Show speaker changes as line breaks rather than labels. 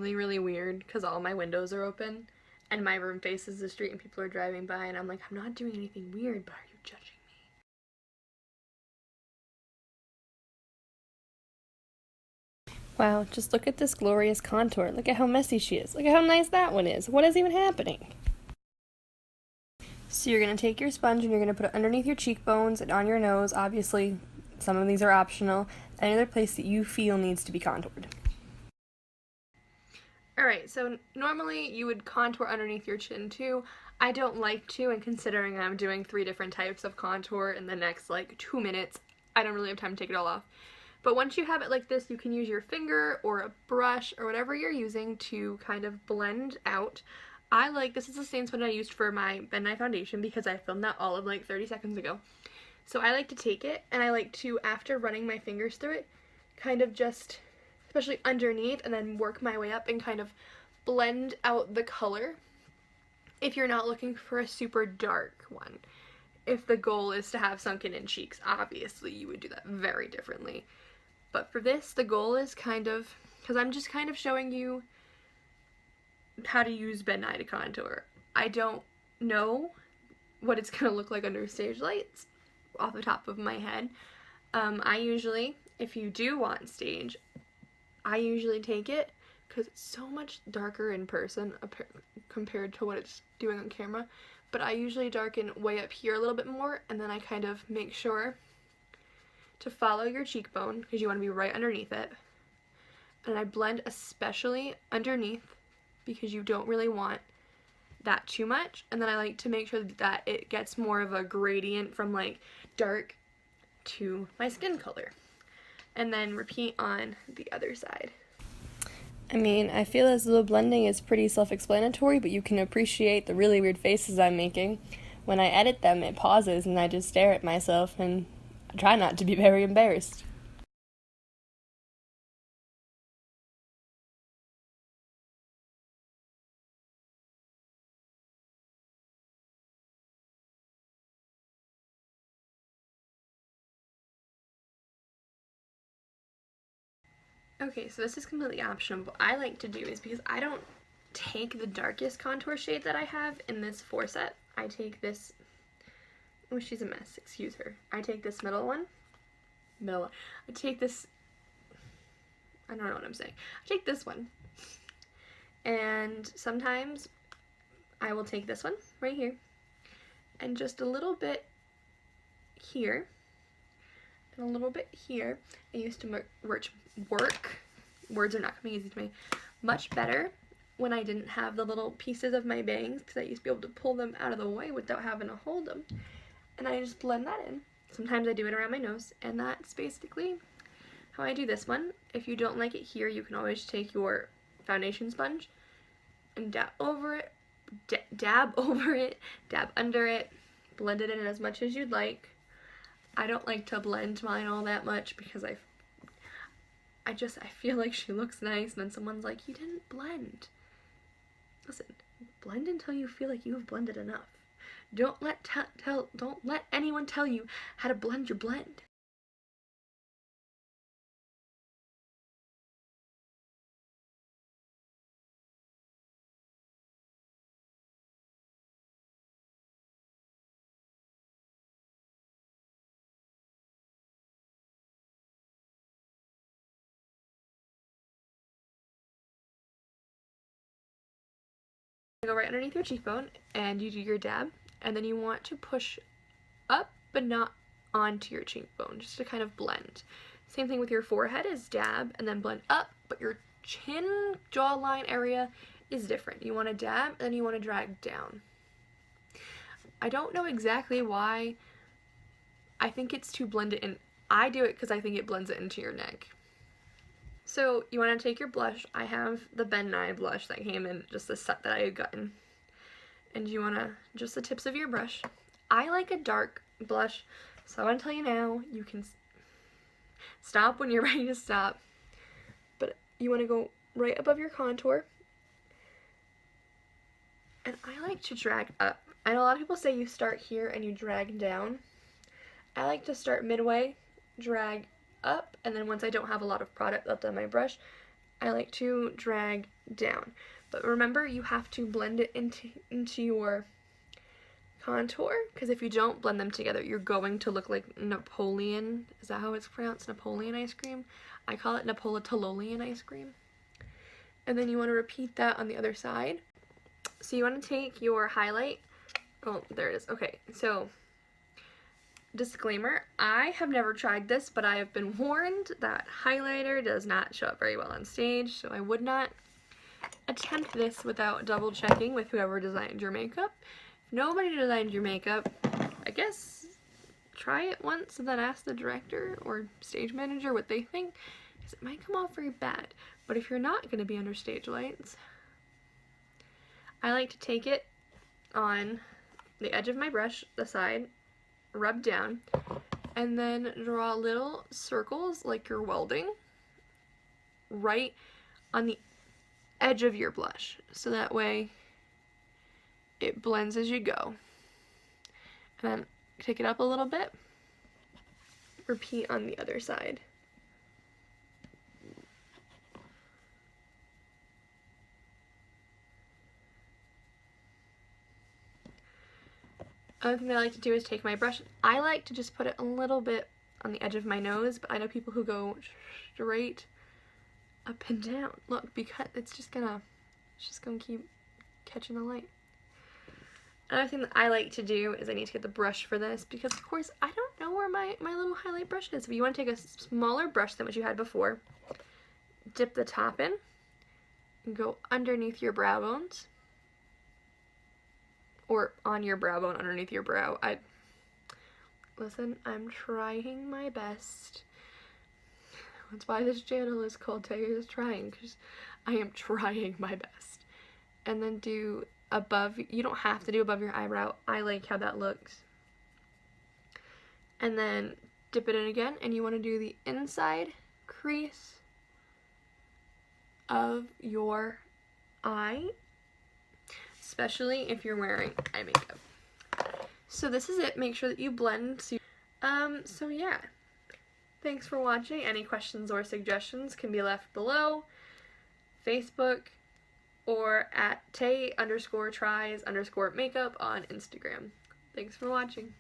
really, really weird because all my windows are open and my room faces the street and people are driving by and I'm like, I'm not doing anything weird, but are you judging me? Wow, just look at this glorious contour. Look at how messy she is. Look at how nice that one is. What is even happening? So you're going to take your sponge and you're going to put it underneath your cheekbones and on your nose. Obviously, some of these are optional. Any other place that you feel needs to be contoured. Alright, so normally you would contour underneath your chin too. I don't like to, and considering I'm doing 3 different types of contour in the next like 2 minutes, I don't really have time to take it all off. But once you have it like this, you can use your finger or a brush or whatever you're using to kind of blend out. This is the same sponge I used for my Ben Nye foundation because I filmed that all of like 30 seconds ago. So I like to take it and I like to, after running my fingers through it, kind of just, especially underneath, and then work my way up and kind of blend out the color if you're not looking for a super dark one. If the goal is to have sunken in cheeks, obviously you would do that very differently. But for this, the goal is kind of, because I'm just kind of showing you how to use Ben Nye to contour. I don't know what it's going to look like under stage lights off the top of my head. I usually, if you do want stage, I usually take it because it's so much darker in person compared to what it's doing on camera, but I usually darken way up here a little bit more, and then I kind of make sure to follow your cheekbone because you want to be right underneath it, and I blend especially underneath because you don't really want that too much, and then I like to make sure that it gets more of a gradient from like dark to my skin color, and then repeat on the other side. I mean, I feel as though blending is pretty self-explanatory, but you can appreciate the really weird faces I'm making. When I edit them, it pauses and I just stare at myself and I try not to be very embarrassed. Okay, so this is completely optional, but what I like to do is, because I don't take the darkest contour shade that I have in this 4 set, I take this, oh, she's a mess, excuse her. I take this I take this, I don't know what I'm saying. I take this one, and sometimes I will take this one right here, and just a little bit here, and a little bit here. I used to words are not coming easy to me, much better when I didn't have the little pieces of my bangs, because I used to be able to pull them out of the way without having to hold them, and I just blend that in. Sometimes I do it around my nose, and that's basically how I do this one. If you don't like it here, you can always take your foundation sponge and dab over it, dab under it, blend it in as much as you'd like. I don't like to blend mine all that much because I feel like she looks nice, and then someone's like, you didn't blend. Listen, blend until you feel like you have blended enough. Don't let anyone tell you how to blend your blend. Go right underneath your cheekbone and you do your dab, and then you want to push up but not onto your cheekbone, just to kind of blend. Same thing with your forehead, is dab and then blend up, but your chin jawline area is different. You want to dab and then you want to drag down. I don't know exactly why. I think it's to blend it in. I do it because I think it blends it into your neck. So you want to take your blush. I have the Ben Nye blush that came in just the set that I had gotten. And you want to, just the tips of your brush. I like a dark blush, so I want to tell you now, you can stop when you're ready to stop. But you want to go right above your contour. And I like to drag up. I know a lot of people say you start here and you drag down. I like to start midway, drag up, and then once I don't have a lot of product left on my brush, I like to drag down. But remember, you have to blend it into your contour, because if you don't blend them together, you're going to look like Napoleon. Is that how it's pronounced? Napoleon ice cream? I call it Napolitanolean ice cream. And then you want to repeat that on the other side. So you want to take your highlight. Oh, there it is. Okay, so disclaimer, I have never tried this, but I have been warned that highlighter does not show up very well on stage, so I would not attempt this without double checking with whoever designed your makeup. If nobody designed your makeup, I guess try it once and then ask the director or stage manager what they think, because it might come off very bad. But if you're not going to be under stage lights, I like to take it on the edge of my brush, the side, rub down, and then draw little circles like you're welding right on the edge of your blush, so that way it blends as you go. And then take it up a little bit, repeat on the other side. Other thing that I like to do is take my brush. I like to just put it a little bit on the edge of my nose, but I know people who go straight up and down. Look, because it's just gonna keep catching the light. Another thing that I like to do is I need to get the brush for this, because of course I don't know where my little highlight brush is. If you want to take a smaller brush than what you had before, dip the top in and go underneath your brow bones, or on your brow bone underneath your brow. Listen, I'm trying my best. That's why this channel is called taeistrying, because I am trying my best. And then do above, you don't have to do above your eyebrow. I like how that looks. And then dip it in again, and you want to do the inside crease of your eye, especially if you're wearing eye makeup. So this is it. Make sure that you blend. So yeah. Thanks for watching. Any questions or suggestions can be left below. Facebook or at tae_tries_makeup on Instagram. Thanks for watching.